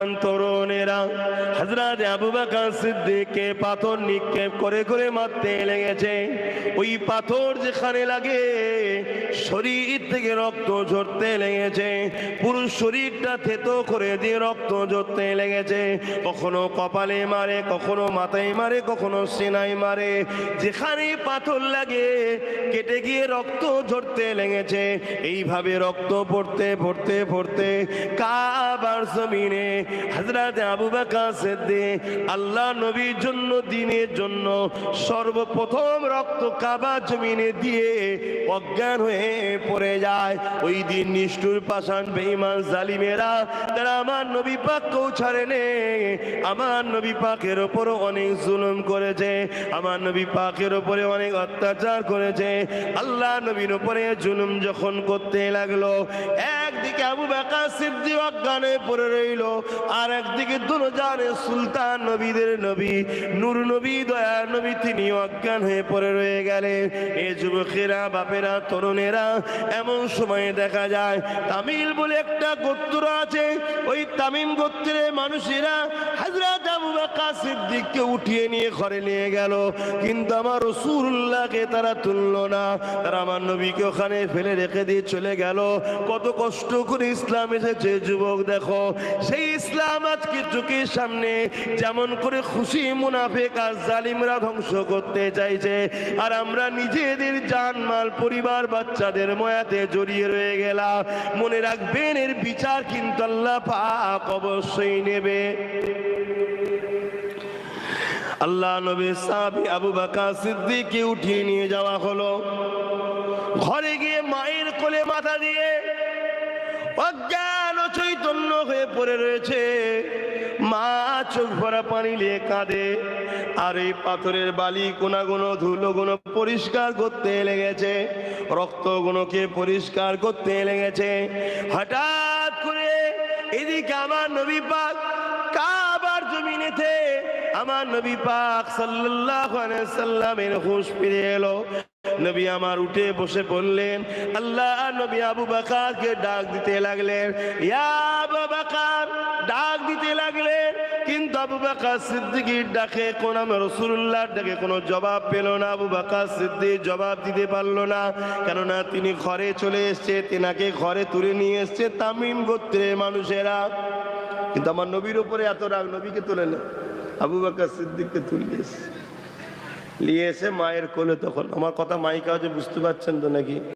তরুণেরা হযরত আবু বকর সিদ্দিককে পাথর নিক্ষেপ করে করে মারতে লেগেছে। ওই পাথর যেখানে লাগে শরীর থেকে রক্ত ঝরতে লেগেছে, পুরো শরীরটা থেতো করে দিয়ে রক্ত ঝরতে লেগেছে। কখনো কপালে মারে, কখনো মাথায় মারে, কখনো সিনায় মারে। যেখানে পাথর লাগে কেটে গিয়ে রক্ত ঝরতে লেগেছে। এইভাবে রক্ত পড়তে পড়তে পড়তে কাবার জমিনে হযরত আবু বকর সিদ্দিক আল্লাহ নবীর জন্য, দ্বীনের জন্য সর্বপ্রথম রক্ত কাবা জমিনে দিয়ে অজ্ঞান হয়ে পড়ে যায়। ওই দিন নিষ্ঠুর পাষাণ বেঈমান জালিমেরা তারা আমার নবী পাককেও ছাড়ে নেই। আমার নবী পাকের ওপর অনেক জুলুম করেছে, আমার নবী পাকের ওপরে অনেক অত্যাচার করেছে। আল্লাহ নবীর উপরে জুলুম যখন করতে লাগলো, একদিকে আবু বকর সিদ্দিক অজ্ঞান হয়ে পড়ে রইল, আর একদিকে দুজাহানের সুলতান নবীদের নবী নূর নবী দয়া নবী তিনি অজ্ঞান হয়ে পড়ে রয়ে গেলেন। এই যুবকেরা, বাপেরা, তরুণেরা, এমন সময়ে দেখা যায় তামিল বলে একটা গোত্র আছে। ওই তামিম গোত্রের মানুষেরা হযরত আবু বকর সিদ্দিককে উঠিয়ে নিয়ে ঘরে নিয়ে গেল, কিন্তু আমার রাসূলুল্লাহকে তারা তুললো না। তারা আমার নবীকে ওখানে ফেলে রেখে দিয়ে চলে গেল। কত কষ্ট করে ইসলাম এসেছে যুবক, দেখো সেই ইসলাম আজকে চোখের সামনে যেমন করে খুশি মুনাফিক আর জালিমরা ধ্বংস করতে চাইছে, আর আমরা নিজেদের জানমাল, পরিবার, বাচ্চাদের ময়াতে জড়িয়ে রয়ে গেলাম। মনে রাখবেন এর বিচার কিন্তু আল্লাহ পাক অবশ্যই নেবে। আল্লাহ নবীর সাহাবী আবু বকর সিদ্দিককে উঠিয়ে নিয়ে যাওয়া হলো। ঘরে গিয়ে মায়ের কোলে মাথা দিয়ে অজ্ঞান ও চৈতন্য হয়ে পড়ে রয়েছে। মা চোখ ভরা পানি নিয়ে কাঁদে, আর এই পাথরের বালি কোনাগুলো ধুলোগুলো পরিষ্কার করতে লেগেছে, রক্তগুলোকে পরিষ্কার করতে লেগেছে। হঠাৎ করে এদিকে আমার নবী পাক কাবার জমিনেতে আমার নবী পাক সাল্লাল্লাহু আলাইহি সাল্লামের হুঁশ ফিরে এলো। নবী আমার উঠে বসে পড়লেন। আল্লাহ নবী আবু বকরকে ডাক দিতে লাগলেন, ইয়া আবু বকর, ডাক দিতে লাগলেন। কিন্তু আবু বকর সিদ্দিকের ডাকে কোন রাসূলুল্লাহর ডাকে কোনো জবাব পেল না। আবু বকর সিদ্দিক জবাব দিতে পারল না, কেননা তিনি ঘরে চলে এসেছে, তেনাকে ঘরে তুলে নিয়ে এসেছে তামিম গোত্রের মানুষেরা। কিন্তু আমার নবীর উপরে এত রাগ, নবীকে তুলে না, আবু বকর সিদ্দিককে তুলে নিয়ে এসে মায়ের কোলে। তখন আমার কথা মাইকা বুঝতে পারছেন তো নাকি?